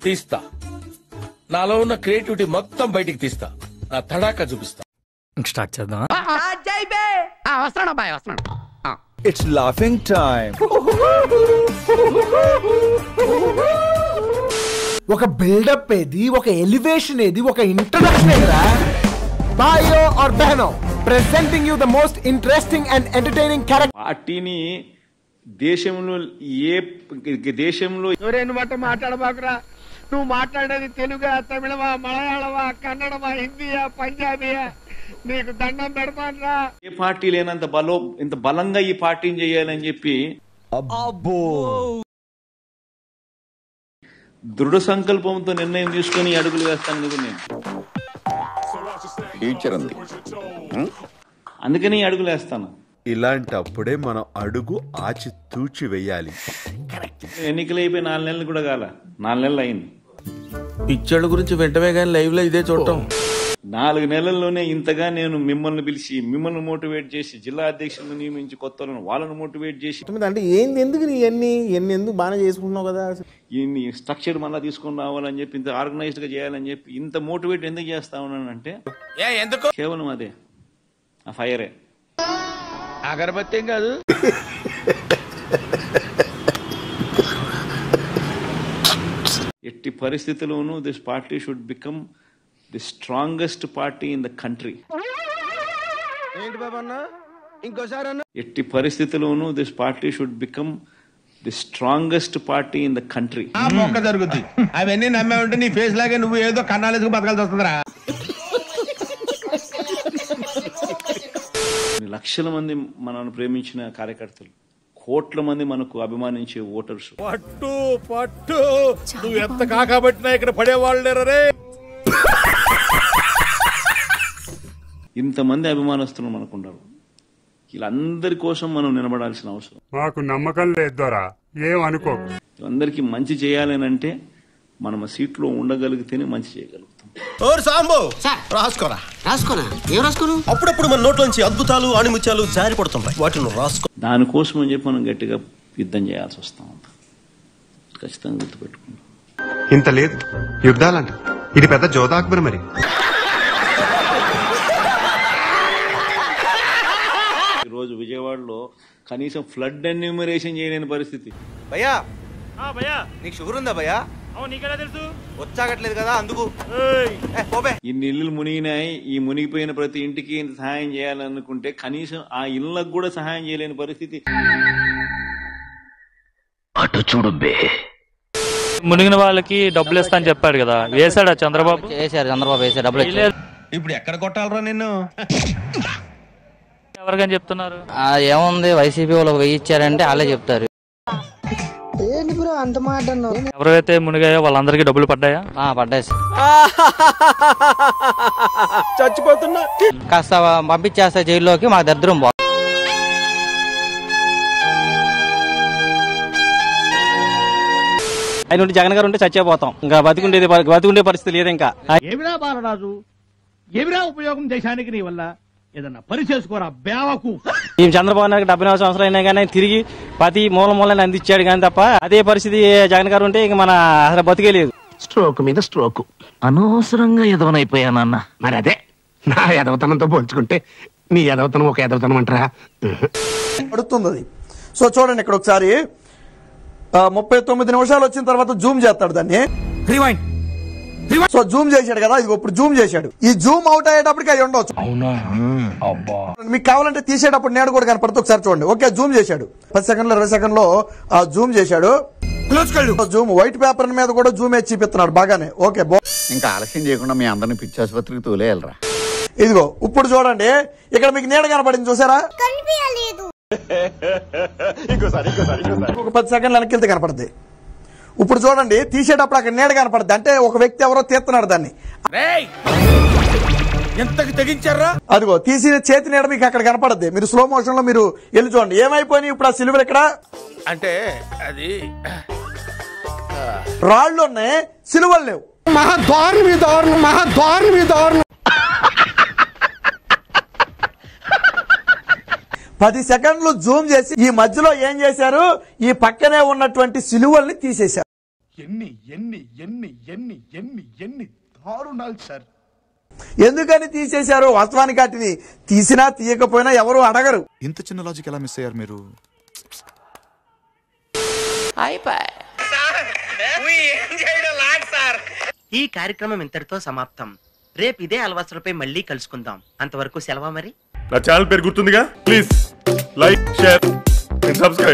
తీస్తా, నాలో ఉన్న క్రియేటివిటీ మొత్తం బయటికి తీస్తా, నా తడాకా చూపిస్తా. స్టార్ట్ చేద్దాం. It's laughing time. ఒక బిల్డప్ ఏది, ఒక ఎలివేషన్ ఏది, ఒక ఇంట్రడక్షన్ ఏదిరా? బాయో ఆర్ బెహనో presenting you the most interesting and entertaining character. పార్టీని దేశంలో ఏ దేశంలో మాట్లాడబాకురా. నువ్వు మాట్లాడేది తెలుగా, తమిళమా, మలయాళమా, కన్నడమా, హిందీయా, పంజాబీయా? నీకు దండం పెడతానురా. ఏ పార్టీ లేనంత ఇంత బలంగా ఈ పార్టీని చేయాలని చెప్పి దృఢ సంకల్పంతో నిర్ణయం తీసుకుని అడుగులు వేస్తాను నేను. ఫ్యూచర్ ఉంది, అందుకని అడుగులు వేస్తాను. ఇలాంటప్పుడే మనం అడుగు ఆచి తూచి వెయ్యాలి. ఎన్నికలు అయిపోయి 4 నెలలు కూడా కాల, 4 నెలలు అయింది. పిచ్చోళ్ళ గురించి వెంటనే కానీ లైవ్ లో ఇదే చూడటం. 4 నెలల్లోనే ఇంతగా నేను మిమ్మల్ని పిలిచి, మిమ్మల్ని మోటివేట్ చేసి, జిల్లా అధ్యక్షులను నియమించి, కొత్త వాళ్ళను మోటివేట్ చేసి, అంటే ఏంది, ఎందుకు ఇవన్నీ ఎందుకు బాగా చేసుకుంటున్నావు కదా, ఈ స్ట్రక్చర్ మళ్ళీ తీసుకొని రావాలని చెప్పి, ఇంత ఆర్గనైజ్డ్ గా చేయాలని చెప్పి ఇంత మోటివేట్ ఎందుకు చేస్తా ఉన్నానంటే కేవలం అదే, ఆ ఫైరే. అగరబత్తి ఏం కాదు. ఎట్టి పరిస్థితుల్లోనూ this party should become the strongest party in the country. ఏంటి బాబా అన్న, ఇంకోసారి అన్న. ఎట్టి పరిస్థితుల్లోనూ this party should become the strongest party in the country. మొక్క జరుగుద్ది. అవన్నీ నమ్మే ఉంటే నీ ఫేస్ లాగే నువ్వు ఏదో కన్నాలేసుకు బతకాల్సి వస్తుందిరా. లక్షల మంది మనల్ని ప్రేమించిన కార్యకర్తలు, కోట్ల మంది మనకు అభిమానించే ఓటర్స్. పట్టు పట్టు, నువ్వు ఎంత కాకబట్టినా ఇక్కడ పడేవాళ్ళు లేరే. ఇంతమంది అభిమానస్తులు మనకున్నారు. వీళ్ళందరి కోసం మనం నిలబడాల్సిన అవసరం. మాకు నమ్మకం లేదు దొరా, ఏమనుకో. అందరికి మంచి చేయాలని అంటే మనం ఆ సీట్లో ఉండగలిగితేనే మంచి చేయగలుగుతాం. అప్పుడప్పుడు మన నోట్లోంచి అద్భుతాలు ఆణిముత్యాలు జారి పడుతుంటాయి, వాటిని రాసుకో. దానికోసం అని చెప్పి మనం గట్టిగా యుద్ధం చేయాల్సి వస్తాం. ఖచ్చితంగా గుర్తుపెట్టుకుంటాం. ఇంత లేదు యుద్ధాలంట, ఇది పెద్ద జోధాక్బర్. మరి ఈరోజు విజయవాడలో కనీసం ఫ్లడ్ ఎన్యూమరేషన్ చేయలేని పరిస్థితి. భయ్యా నీకు షుగర్ ఉందా భయ్యా? నీకెలా తెలుసు? వచ్చాగట్లేదు కదా అందుకు. ఇన్ని ఇల్లులు మునిగినాయి, ఈ మునిగిపోయిన ప్రతి ఇంటికి సహాయం చేయాలనుకుంటే కనీసం ఆ ఇళ్ళకు కూడా సహాయం చేయలేని పరిస్థితి. అటు చూడు బే. మునిగిన వాళ్ళకి డబ్బులు ఇస్తా అని చెప్పాడు కదా, వేసాడా చంద్రబాబు? వేసారు, చంద్రబాబు వేసాడు డబ్బులు. ఇప్పుడు ఎక్కడ కొట్టాలరా నిన్ను? ఎవరికని చెప్తున్నారు? ఏముంది, వైసీపీ వాళ్ళకి 1000 ఇచ్చారంటే వాళ్ళే చెప్తారు. ఎవరైతే మునిగాయో వాళ్ళందరికీ డబ్బులు పడ్డాయా? పడ్డాయి. చచ్చిపోతున్నా, కాస్త పంపించేస్తా జైల్లోకి, మాకు దరిద్రం పో. ఆయన ఉంటే, జగన్ గారు ఉంటే చచ్చిపోతాం, ఇంకా బతికుండే పరిస్థితి లేదు. ఇంకా ఏమిరా బాలరాజు, ఏమిరా ఉపయోగం దేశానికి నీ వల్ల? ఏదన్నా పని చేసుకోరా బేవకు. ఈ చంద్రబాబు నాయుడు 74 సంవత్సరాలు అయినా కానీ తిరిగి ప్రతి మూలని అందించాడు కానీ తప్ప అదే పరిస్థితి జగన్ గారు ఉంటే ఇంక మన అసలు బతికే లేదు. స్ట్రోక్ మీద స్ట్రోక్, అనవసరంగా ఎదవనైపోయానన్న. మరి అదే నా ఎదవతనంతో పోల్చుకుంటే నీ ఎదవతనం ఒక ఎదవతనం అంటారా? పడుతుంది. సో చూడండి ఇక్కడ ఒకసారి 39 నిమిషాలు వచ్చిన తర్వాత జూమ్ చేస్తాడు దాన్ని. సో జూమ్ చేశాడు కదా, ఇది ఇప్పుడు జూమ్ చేశాడు. ఈ జూమ్ అవుట్ అయ్యేటప్పటికి అవి ఉండవచ్చు. మీకు కావాలంటే తీసేటప్పుడు నేడు కూడా కనపడుతుంది, ఒకసారి చూడండి. ఓకే, జూమ్ చేశాడు 10 సెకండ్లు 20 సెకండ్లో జూమ్ చేశాడు. జూమ్ వైట్ పేపర్ మీద కూడా జూమ్ వేసి చూపిస్తున్నాడు బాగానే. ఓకే, ఇంకా ఆలస్యం చేయకుండా మీ అందరిని పిచ్చి ఆసుపత్రికి తోలేయాలరా. ఇదిగో ఇప్పుడు చూడండి, ఇక్కడ మీకు నీడ కనపడింది చూసారా? ఒక 10 సెకండ్లు వెనక్కి వెళ్తే కనపడుతుంది. ఇప్పుడు చూడండి, తీసేటప్పుడు అక్కడ నీడ కనపడుతుంది, అంటే ఒక వ్యక్తి ఎవరో తీస్తున్నాడు దాన్ని. అదిగో తీసిన చేతి నీడ మీకు అక్కడ కనపడుద్ది. మీరు స్లో మోషన్ లో మీరు వెళ్ళి చూడండి. ఏమైపోయినాయి ఇప్పుడు ఆ సిల్వర్ ఇక్కడ? అంటే అది రాళ్ళు ఉన్నాయి, సిలువలు లేవు. 10 సెకండ్లు జూమ్ చేసి ఈ మధ్యలో ఏం చేశారు, ఈ పక్కనే ఉన్నటువంటి సిలువల్ని తీసేశారు. ఎన్ని ఎన్ని ఎన్ని ఎన్ని ఎన్ని ఎన్ని దారుణాలు సార్. ఎందుకని తీసేశారు? వాస్తవానికి వాటిని తీసినా తీయకపోయినా ఎవరు అడగరు. ఇంత చిన్న లాజిక్ ఎలా మిస్ అయ్యారు మీరు? ఈ కార్యక్రమం ఇంతటితో సమాప్తం. రేపు ఇదే అలవాసులపై మళ్ళీ కలుసుకుందాం. అంతవరకు సెలవా మరి. నా ఛానల్ పేరు గుర్తుందిగా, please like, share and subscribe.